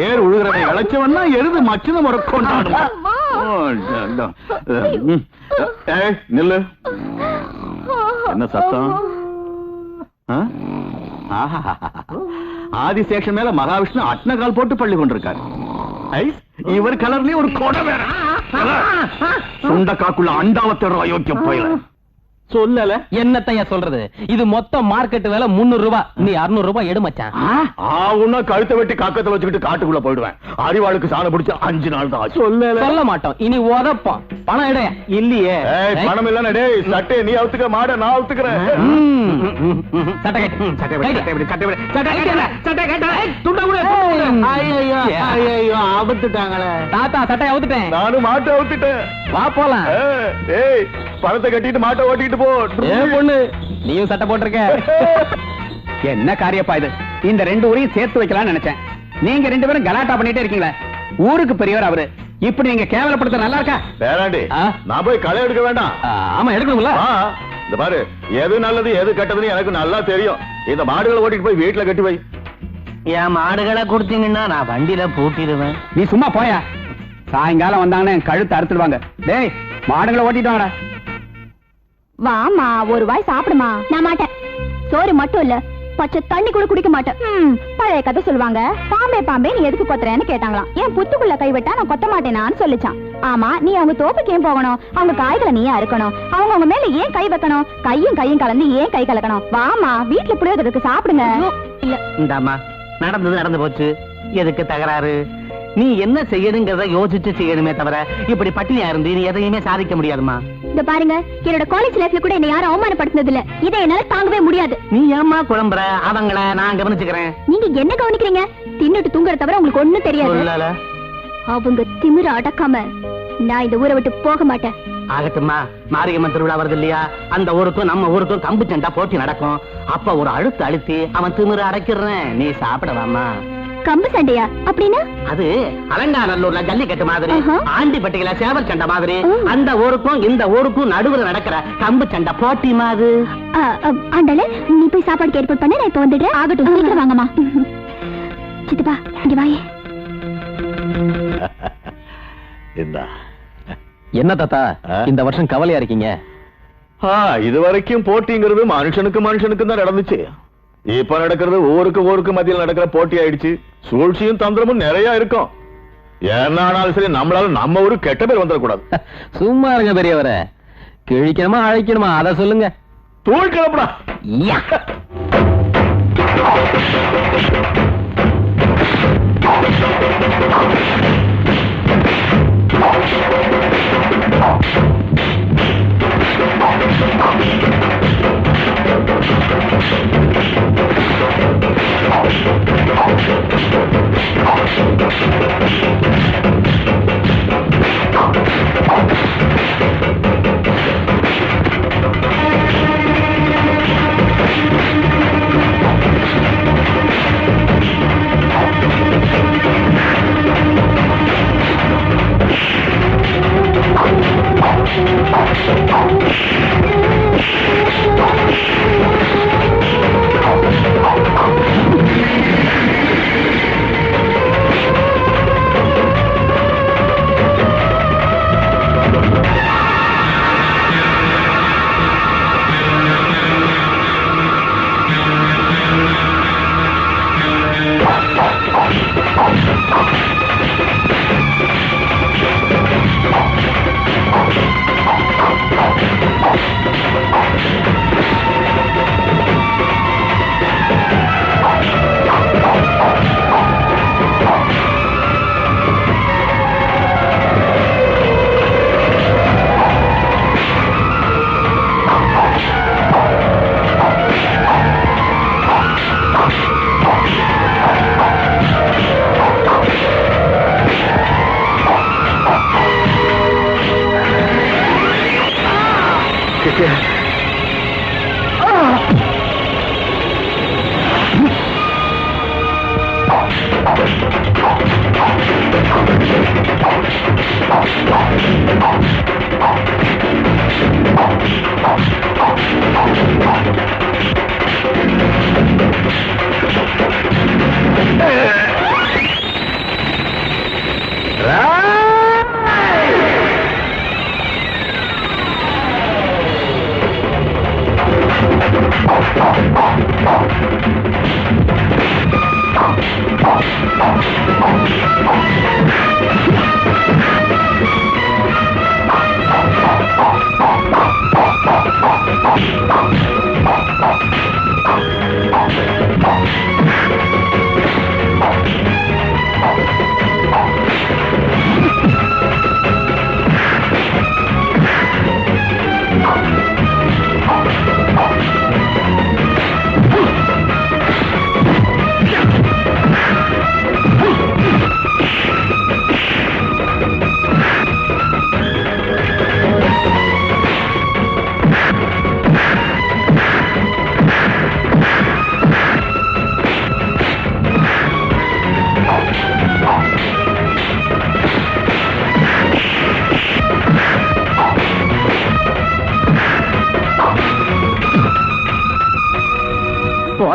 ஏர் உழுகிறதை இழைச்சவன்னா எருது மச்சின முறை கொண்டாடும். நில்லு. என்ன சத்தம்? ஆதிசேஷன் மேல மகாவிஷ்ணு அட்னகால் போட்டு பள்ளி கொண்டிருக்காரு. இவர் கலர்லயே ஒரு கொடை வேற. சுண்டக்காக்குள்ள அண்டாவத்தோட அயோக்கிய போயில சொல்லல. என்னத்தையா சொல்றது? இது மொத்தம் மார்க்கெட் வேலை 300 ரூபாய். நீ 600 ரூபாய் எடு மச்சான். ஆவுன்னா கழுத்தை வெட்டி காக்கத்துல வச்சுக்கிட்டு காட்டுக்குள்ள போயிடுவேன். அறிவாளுக்கு சாணம் பிடிச்ச 5 நாள் தான். சொல்ல மாட்டோம். இனி உதப்போம். பணம் எடு. இல்லையே பணம் இல்ல. டேய் சட்டை நீ அவுத்துக்க, மாட நான் அவுத்துக்கிறேன். சட்டை கட்டு. அவுத்துட்டாங்களே தாத்தா. சட்டை அவுத்துட்டேன். நானும் மாட்டை அவுத்துட்டேன். வா போலாம். ஏய் பணத்தை கட்டிட்டு மாட்டை ஓட்டிட்டு போ. பொண்ணு நீயும் சட்டை போட்டிருக்க. என்ன காரியப்பா இது? இந்த 2 ஊரையும் சேர்த்து வைக்கலாம்னு நினைச்சேன். நீங்க 2 பேரும் கலாட்டா பண்ணிட்டே இருக்கீங்களே. ஊருக்கு பெரியவர் அவரு. இப்படி நீங்க கேவலப்படுத்த நல்லா இருக்கா? வேறாண்டி, நான் போய் களை எடுக்க வேண்டாம். ஆமா எடுக்கணும்ல. இந்த பாரு, எது நல்லது எது கெட்டதுன்னு எனக்கு நல்லா தெரியும். இந்த மாடுகளை ஓட்டிட்டு போய் வீட்டுல கட்டி வை. என் மாடுகளை கொடுத்தீங்கன்னா நான் வண்டியில பூட்டிடுவேன். நீ சும்மா போயா. சாயங்காலம் வந்தாங்கன்னா என் கழுத்து அறுத்துடுவாங்க. டேய் மாடுகளை ஓட்டிட்டு வாடா. வாமா ஒரு வாய் சாப்பிடுமா. நான் மாட்டேன். சோறு மட்டும் இல்ல, பச்சை தண்ணி கூட குடிக்க மாட்டேன். பழைய கதை சொல்லுவாங்க. பாம்பே பாம்பே நீ எதுக்கு கொத்துறேன்னு கேட்டாங்களாம். ஏன் புத்துக்குள்ள கைவிட்டா நான் கொத்த மாட்டேனான்னு சொல்லிச்சான். ஆமா, நீ அவங்க தோப்புக்கு ஏன் போகணும்? அவங்க காய்களை நீ அறுக்கணும். அவங்க மேல ஏன் கை வைக்கணும்? கையும் கலந்து ஏன் கை கலக்கணும்? வாமா வீட்டுல புளியோதரைக்கு சாப்பிடுங்க. இல்ல இந்தாமா, நடந்தது நடந்து போச்சு. எதுக்கு தகராறு? நீ என்ன செய்யணுங்கிறத யோசிச்சு செய்யணுமே தவிர இப்படி பட்டினியா இருந்து நீ எதையுமே சாதிக்க முடியாதுமா. இந்த பாருங்க, என்னோட காலேஜ் லைஃப்ல கூட என்ன யாரும் அவமானப்படுத்தினது இல்ல. இதை என்னால தாங்கவே முடியாது. நீ ஏமா குழம்புற? அவங்கள நான் கவனிச்சுக்கிறேன். நீங்க என்ன கவனிக்கிறீங்க? தின்னுட்டு தூங்குற தவிர உங்களுக்கு ஒண்ணும் தெரியாது. அவங்க திமிர அடக்காம நான் இந்த ஊரை விட்டு போக மாட்டேன். ஆகட்டுமா, மாரியம்மன் திருவிழா வருது இல்லையா? அந்த ஊருக்கும் நம்ம ஊருக்கும் கம்பு சண்டா போட்டி நடக்கும். அப்ப ஒரு அழுத்தி அவன் திமிர அடைக்கிறேன். நீ சாப்பிடவாமா? கம்பு சண்டையா? அப்படின்னா அது அலங்காநல்லூர்ல ஜல்லிக்கட்டு மாதிரி, ஆண்டிப்பட்டியில சேவல் சண்டை மாதிரி, அந்த ஊருக்கும் இந்த ஊருக்கும் நடுவுல நடக்கிற கம்பு சண்டை போட்டி மாதிரி. ஆண்டாளே, நீ போய் சாப்பாடு ஏற்பாடு பண்ண, நான் இப்ப வந்துடுறேன். ஆகட்டும், சீக்கிரம் வாங்கம்மா. சித்தப்பா இங்க வாயே. என்ன தாத்தா இந்த வருஷம் கவலையா இருக்கீங்க? இது வரைக்கும் போட்டிங்கிறது மனுஷனுக்கு தான் நடந்துச்சு. இப்ப நடக்கிறது ஊருக்கு மத்தியில் நடக்கிற போட்டி ஆயிடுச்சு. சூழ்ச்சியும் தந்திரமும் நிறைய இருக்கும். என்னாலும் சரி, நம்மளால நம்ம ஊரு கெட்ட பேர் வந்துடக்கூடாது. சும்மா இருங்க பெரியவரை. கிழிக்கணுமா அழைக்கணுமா அத சொல்லுங்க. தூள் கிளப்புடா.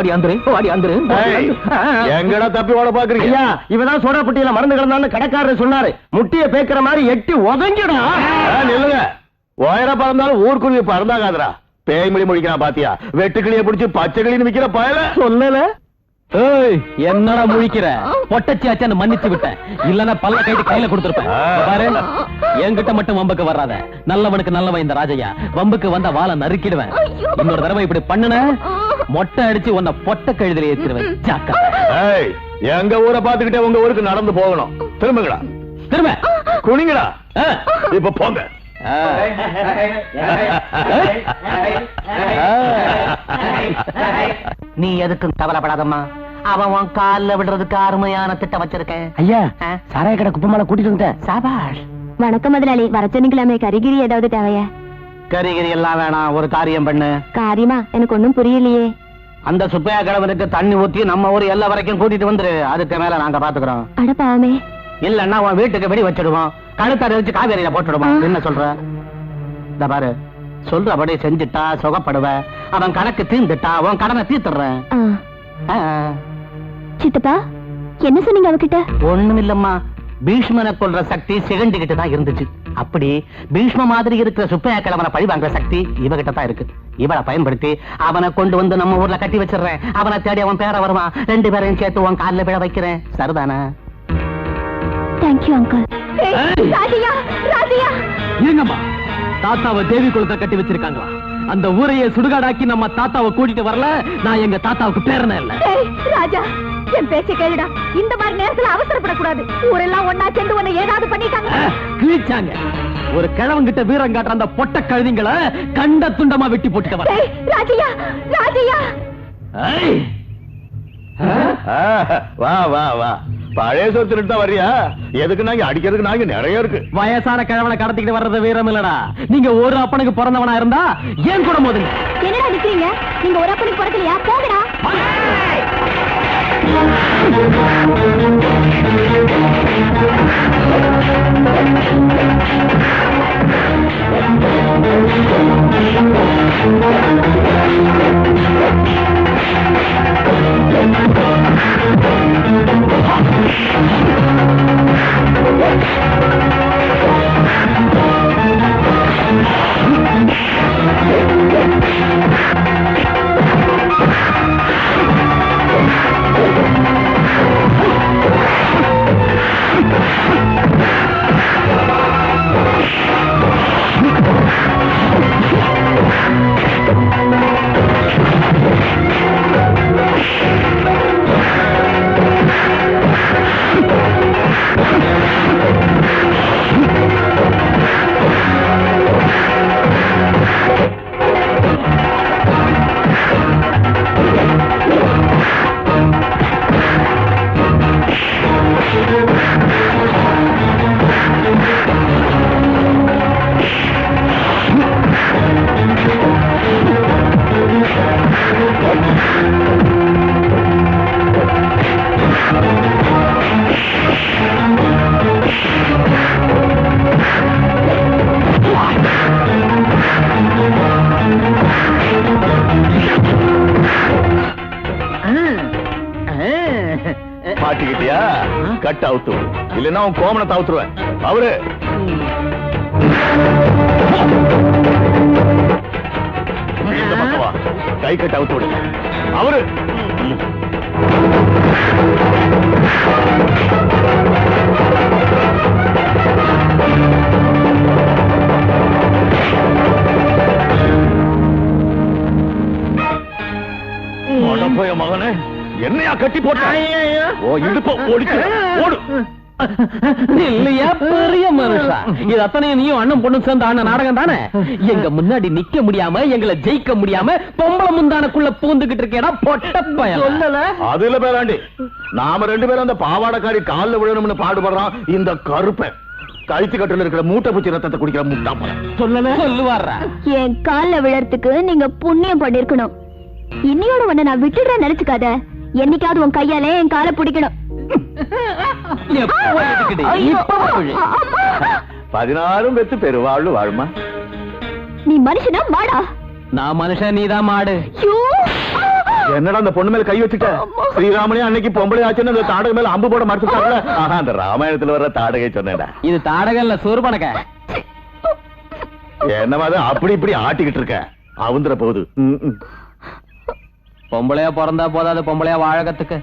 வாடி அந்துரு எங்கடா தப்பி ஓட பாக்குறீங்க? ஐயா இவதான் சோடா புட்டியில மருந்து கலந்தான்னு கடைக்காரர் சொன்னாரு. முட்டிய பேக்கிற மாதிரி எட்டி உதங்கிடா. நில்லுங்க. உயர பறந்தாலும் ஊர்க்குருவி பறந்தாகாதரா. பேய்மொழி முடிக்கிறான் பாத்தியா? வெட்டுக்கிளிய பிடிச்சி பச்சை கிளின்னு விக்கிற பயல சொல்லல. என்னடா முழிக்கிற? பொட்டச்சியாச்சான்னு மன்னிச்சு விட்டேன். இல்லன்னா பல்ல கைட்டு கையில கொடுத்திருப்பேன். பாரு, என்கிட்ட மட்டும் வம்புக்கு வராத. நல்லவனுக்கு நல்லவன் இந்த ராஜையா. வம்புக்கு வந்த வாளை நறுக்கிடுவேன். இன்னொரு தடவை இப்படி பண்ணுன மொட்டை அடிச்சு உன்னை பொட்ட கழுதில ஏத்திடுவேன். ஜாக்கா. எங்க ஊரை பாத்துக்கிட்டே உங்க ஊருக்கு நடந்து போகணும். திரும்புங்கடா. திரும்ப குனிங்கடா. இப்ப போங்க. நீ எதுக்கும் கவலைப்படாதம்மா. அவன் உன் கால்ல விடுறதுக்கு அருமையான திட்டம் வச்சிருக்கேன். ஐயா சாராய கடை குப்பமால கூட்டிட்டு வந்துட்டேன். சாபாஷ். வணக்கம் முதலாளி. வர சொன்னீங்களாமே, கரிகிரி ஏதாவது தேவையா? கரிகிரி எல்லாம் வேணாம். ஒரு காரியம் பண்ணு. காரியமா? எனக்கு ஒண்ணும் புரியலையே. அந்த சுப்பையா கிழவனுக்கு தண்ணி ஊத்தி நம்ம ஊர் எல்லா வரைக்கும் கூட்டிட்டு வந்துரு. அதுக்கு மேல நாங்க பாத்துக்கிறோம். அட பாவமே. இல்லன்னா உன் வீட்டுக்கு வெடி வச்சிடுவோம். கழுத்தார வச்சு காவேரியில போட்டுடுவோம். என்ன சொல்ற? இந்த பாரு, சொல்றபடி செஞ்சுட்டா சுகப்படுவ. அவன் கணக்கு தீர்ந்துட்டா உன் கடனை தீர்த்துறேன். சித்தப்பா என்ன சொன்னீங்க அவகிட்ட? ஒண்ணும் இல்லம்மா. பீஷ்மனை கொல்ற சக்தி சிகண்டிகிட்டு தான் இருந்துச்சு. அப்படி பீஷ்ம மாதிரி இருக்கிற சுப்பையா கிழவனை பழி வாங்குற சக்தி இவகிட்ட தான் இருக்கு. இவளை பயன்படுத்தி அவனை கொண்டு வந்து நம்ம ஊர்ல கட்டி வச்சிடுறேன். அவனை தேடி அவன் பேர வருவான். 2 பேரையும் சேர்த்து உன் காலில் விழ வைக்கிறேன். சரிதானா? Thank you uncle. ராஜையா, ராஜையா. இருங்கம்மா. தாத்தாவை தேவி குளத்தை கட்டி வச்சிருக்காங்களா? அந்த ஊரையே சுடுகாடாக்கி நம்ம தாத்தாவை கூட்டிட்டு வரல. நான் எங்க தாத்தாவுக்கு பேரனே இல்ல. ராஜா, என் பேச்ச கேளுடா. இந்த மாதிரி நேரத்துல அவசரப்படக்கூடாது. ஊரெல்லாம் ஒன்னா சேர்ந்து உன்னை ஏதாவது பண்ணிட்டாங்க. கிழிச்சாங்க. ஒரு கிழவங்கிட்ட வீரம் காட்டுற அந்த பொட்ட கழுதிங்களை கண்ட துண்டமா வெட்டி போட்டுட்டு வர. ராஜையா, ராஜையா. வா வா வா. பழைய சொத்து தான் வர்றியா? எதுக்கு நாங்க அடிக்கிறதுக்கு நாங்க நிறைய இருக்கு. வயசான கிழவனை கடத்திக்கிட்டு வர்றது வீரம் இல்லடா. நீங்க ஒரு அப்பனுக்கு பிறந்தவனா இருந்தா ஏன் கூட மோதுங்க. என்னடா நிக்கிறீங்க? நீங்க ஒரு அப்பனுக்கு பிறக்கலையா? போங்கடா. மாட்டிக்கிட்டியா? கட் அவுத்து. இல்லன்னா உன் கோமணத்தை அவுத்துருவேன். அவரு கை கட்ட அவுத்து விடுங்க. அவரு மகனே என்னையா கட்டி போட்ட? இடுப்ப ஓடிச்சு ஓடு. இல்லையா பெரிய மனுஷா? இது அத்தனையும் நீயும் அண்ணன் பொண்ணு சேர்ந்த ஆன நாடகம் தானே? எங்க முன்னாடி நிக்க முடியாம எங்களை ஜெயிக்க முடியாம பொம்பளை முந்தானக்குள்ள பூந்துகிட்டு இருக்கேடா பொட்ட பையன். சொல்லல அதுல பேராண்டி நாம 2 பேரும் அந்த பாவாடக்காரி கால்ல விழணும்னு பாடுபடுறான். இந்த கருப்பை கழுத்து கட்டுல இருக்கிற மூட்டை பூச்சி ரத்தத்தை குடிக்கிற முட்டா போல. சொல்லல சொல்லுவாரா? என் கால்ல விழறதுக்கு நீங்க புண்ணியம் பண்ணிருக்கணும். இன்னையோட உன்னை நான் விட்டுடுறேன் நினைச்சுக்காத. என்னைக்காவது உன் கையாலே என் காலை பிடிக்கணும். 16 பெத்து பெருவாழ்வு வாழ்மா. நீ மனுஷனா மாடா? நான் மனுஷன், நீதான் மாடு. என்னடா அந்த பொண்ணு மேல கை வச்சுட்ட? ஸ்ரீராமனே அன்னைக்கு பொம்பளை ஆச்சுன்னு அந்த தாடகை மேல அம்பு போட மறுத்துட்டாங்க. அந்த ராமாயணத்துல வர்ற தாடகை சொன்னேடா. இது தாடகம் இல்ல, சோறுபணக்க. என்னமா அப்படி இப்படி ஆட்டிக்கிட்டு இருக்க? அவுந்துற போகுது. பொம்பளையா பிறந்தா போதாது, பொம்பளையா வாழகத்துக்கு.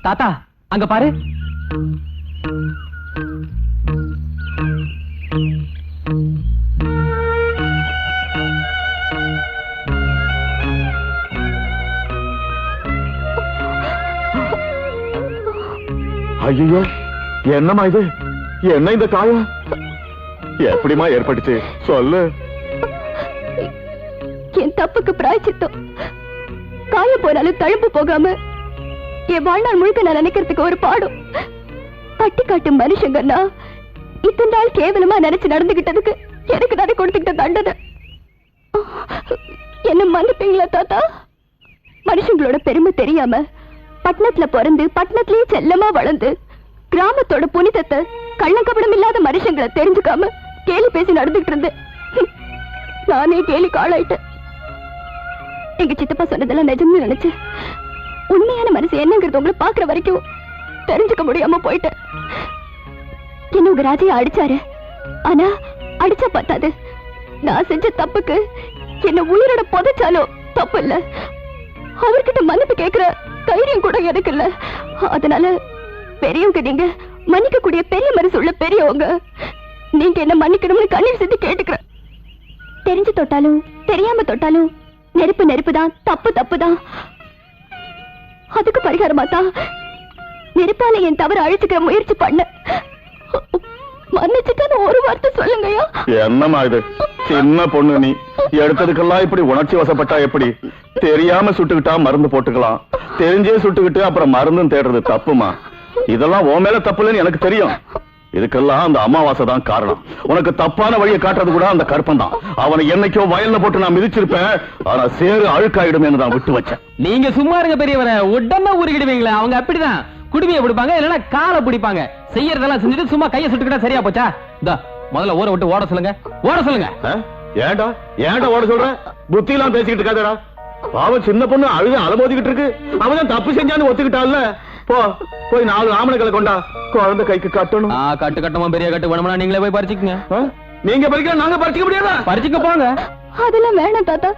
தாத்தா அங்க பாரு. ஐயோ, என்னம்மா இது? என்ன இந்த காயம்? எப்படிமா ஏற்பட்டுச்சு சொல்லு. என் தப்புக்கு பிராய்ச்சித்தம். காயம் போனாலும் தழும்பு போகாம என் வாழ்நாள் முழுக்க நான் நினைக்கிறதுக்கு ஒரு பாடம். பட்டி காட்டும் மனுஷங்கன்னா இத்தனை நாள் கேவலமா நினைச்சு நடந்துகிட்டதுக்கு எனக்கு தானே கொடுத்துக்கிட்ட தண்டனை. என்ன மன்னிப்பீங்களா தாத்தா? மனுஷங்களோட பெருமை தெரியாம பட்டணத்துல பிறந்து பட்டணத்திலேயே செல்லமா வளர்ந்து கிராமத்தோட புனிதத்தை கள்ளங்கபடம் இல்லாத மனுஷங்களை தெரிஞ்சுக்காம கேலி பேசி நடந்துகிட்டு இருந்தேன். நானே கேலிக்கு ஆளாயிட்டேன். எங்க சித்தப்பா சொன்னதெல்லாம் நிஜம்னு நினைச்சேன். உண்மையான மனசு என்னங்கிறது உங்களை பாக்குற வரைக்கும் தெரிஞ்சுக்க முடியாம போயிட்டேன். என்ன உங்க ராஜையா அடிச்சாரு, ஆனா அடிச்சா பார்த்தாது. நான் செஞ்ச தப்புக்கு என்ன உயிரோட புதைச்சாலும் தப்பு இல்ல. அவர்கிட்ட மன்னிப்பு கேட்கிற தைரியம் கூட எனக்கு இல்ல. அதனால பெரியவங்க, நீங்க மன்னிக்க கூடிய பெரிய மனசு உள்ள பெரியவங்க, நீங்க என்ன மன்னிக்கணும்னு கண்ணீர் செஞ்சு கேட்டுக்கிறேன். தெரிஞ்சு தொட்டாலும் தெரியாம தொட்டாலும் நெருப்பு நெருப்பு தான், தப்பு தப்பு தான். அதுக்கு பரிகாரமா தான் நெருப்பால என் தவறு அழிச்சுக்கிற முயற்சி பண்ண. மன்னிச்சுட்டு ஒரு வார்த்தை சொல்லுங்கயா. என்னம்மா இது? சின்ன பொண்ணு நீ. எடுத்ததுக்கெல்லாம் இப்படி உணர்ச்சி வசப்பட்டா எப்படி? தெரியாம சுட்டுக்கிட்டா மருந்து போட்டுக்கலாம், தெரிஞ்சே சுட்டுக்கிட்டு அப்புறம் மருந்தும் தேடுறது தப்புமா. இதெல்லாம் உன் மேல தப்பு இல்லைன்னு எனக்கு தெரியும். இதுக்கெல்லாம் அந்த அமாவாசை தான் காரணம். உனக்கு தப்பான வழியை காட்டுறது கூட அந்த கற்பம் தான். அவனை என்னைக்கோ வயல்ல போட்டு நான் மிதிச்சிருப்பேன், ஆனா சேறு அழுக்காயிடும் தான் விட்டு வச்சேன். நீங்க சும்மா இருங்க பெரியவரை, உடனே உருகிடுவீங்களா? அவங்க அப்படிதான் குடுமையை பிடிப்பாங்க, இல்லன்னா காலை பிடிப்பாங்க. செய்யறதெல்லாம் செஞ்சுட்டு சும்மா கையை சுட்டுக்கிட்டா சரியா போச்சா? முதல்ல ஊரை விட்டு ஓட சொல்லுங்க, ஓட சொல்லுங்க. ஏண்டா ஏண்டா ஓட சொல்ற? புத்தி எல்லாம் பேசிக்கிட்டு இருக்காதடா. பாவம் சின்ன பொண்ணு அழுது அலமோதிக்கிட்டு இருக்கு. அவன் தப்பு செஞ்சான்னு ஒத்துக்கிட்டான்ல. போ போய் 4 ஆமணங்களை கொண்டா, குழந்தை கைக்கு கட்டணும். கட்டு கட்டமா பெரிய கட்டு வேணும்னா நீங்களே போய் பறிச்சுக்குங்க. நீங்க பறிக்க நாங்க பறிச்சுக்க முடியாதா? பறிச்சுக்க போங்க. அதெல்லாம் வேணாம் தாத்தா.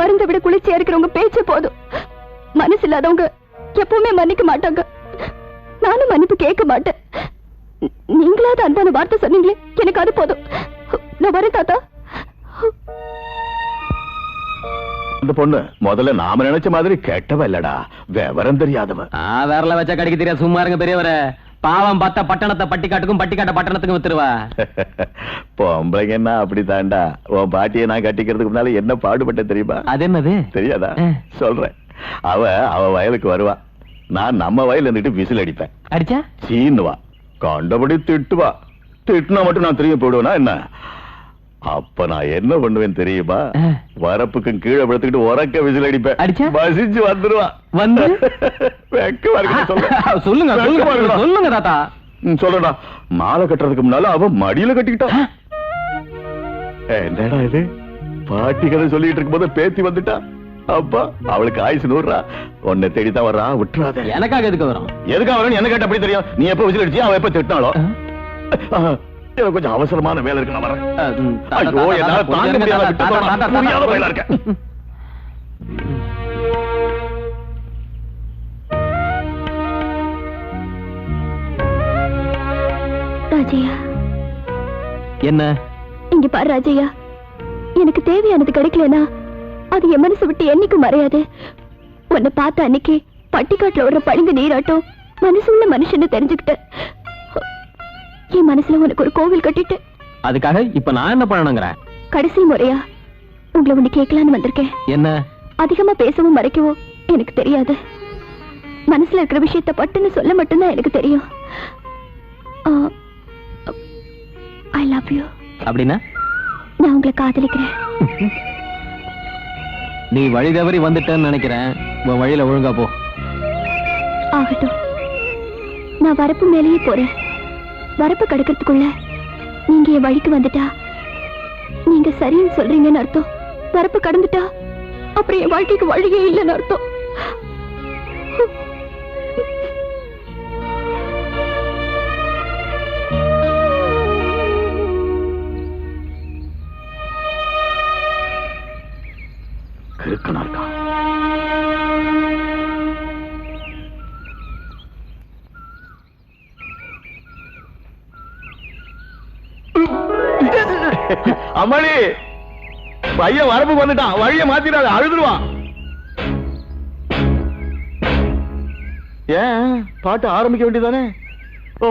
மருந்தை விட குளிர்ச்சியா இருக்கிறவங்க பேச்சு போதும். மனசு இல்லாதவங்க எப்பவுமே மன்னிக்க மாட்டாங்க. நானும் மன்னிப்பு கேட்க மாட்டேன். நீங்களாவது அன்பான வார்த்தை சொன்னீங்களே, எனக்கு அது போதும். நான் வரேன் தாத்தா. இந்த பொண்ணு முதல்ல நாம நினைச்ச மாதிரி கெட்டவ இல்லடா, விவரம் தெரியாதவ. வேறல வச்சா கடிக்க தெரியாது. சும்மா இருங்க பெரியவரை. பாவம் பார்த்தா பட்டணத்தை பட்டிக்காட்டுக்கும் பட்டிக்காட்ட பட்டணத்துக்கும் வித்துருவா. பொம்பளைங்க என்ன அப்படி தாண்டா. உன் பாட்டியை நான் கட்டிக்கிறதுக்கு முன்னால என்ன பாடுபட்ட தெரியுமா? அது என்னது தெரியாதா? சொல்றேன். அவ வயலுக்கு வருவா, நான் நம்ம வயல் இருந்துட்டு விசில் அடிப்பேன். அடிச்சா சீனுவா, கண்டபடி திட்டுவா. திட்டுனா மட்டும் நான் திரும்பி போயிடுவேனா என்ன? அப்ப நான் என்ன பண்ணுவேன் தெரியுமா? வரப்புக்கும் கீழே படுத்துக்கிட்டு உறக்க விசில் அடிப்பேன். பசிச்சு வந்துருவா. வந்து சொல்லுங்க சொல்லுங்க தாத்தா. சொல்றா. மாலை கட்டுறதுக்கு முன்னால அவன் மடியில கட்டிக்கிட்டான். என்னடா இது? பாட்டி கதை சொல்லிட்டு இருக்கும் போது பேத்தி வந்துட்டா. அப்பா அவளுக்கு ஆயுசு 100. உன்னை தேடிதான் வர்றா, விட்டுறாத. எனக்காக எதுக்கு வரும்? எதுக்காக வரும் என்ன கேட்ட அப்படி தெரியும்? நீ எப்ப விசில் அடிச்சியா, அவ எப்ப திட்டினாலோ? எனக்கு கொஞ்சம் அவசரமான வேலை இருக்கு, நான் வரேன். ஐயோ என்னால தாங்க முடியாத வேலை இருக்க. ராஜையா, என்ன இங்க பாரு ராஜையா, எனக்கு தேவையானது கிடைக்கலனா அது என் மனசு விட்டு என்னைக்கும் மறையாது. உன்னை பார்த்த அன்னைக்கு பட்டிக்காட்டுல ஒரு பளிங்கு நீராட்டம் மனசுள்ள மனுஷன்னு தெரிஞ்சுக்கிட்டேன். என் மனசுல உனக்கு ஒரு கோவில் கட்டிட்டு. அதுக்காக இப்ப நான் என்ன பண்ணணுங்கிறேன்? கடைசி முறையா உங்களை ஒண்ணு கேட்கலான்னு வந்திருக்கேன். என்ன? அதிகமா பேசவும் மறைக்கவும் எனக்கு தெரியாது. மனசுல இருக்கிற விஷயத்தை பட்டுன்னு சொல்ல மட்டும்தான் எனக்கு தெரியும். I love you. அப்படின்னா நான் உங்களை காதலிக்கிறேன். நீ வழி தவறி வந்துட்டேன்னு நினைக்கிறேன். உன் வழியில ஒழுங்கா போ. ஆகட்டும், நான் வரப்பு மேலேயே போறேன். வரப்பு கடக்கிறதுக்குள்ள நீங்க என் வழிக்கு வந்துட்டா நீங்க சரின்னு சொல்றீங்கன்னு அர்த்தம். வரப்பு கடந்துட்டா அப்புறம் என் வாழ்க்கைக்கு வழியே இல்லைன்னு அர்த்தம். கிறுக்கனா இருக்கான். அம்மாடி, பையன் வரப்பு வந்துட்டான். வழிய மாத்திடாத, அழுதுருவான். ஏன் பாட்டு ஆரம்பிக்க வேண்டியதானே? ஓ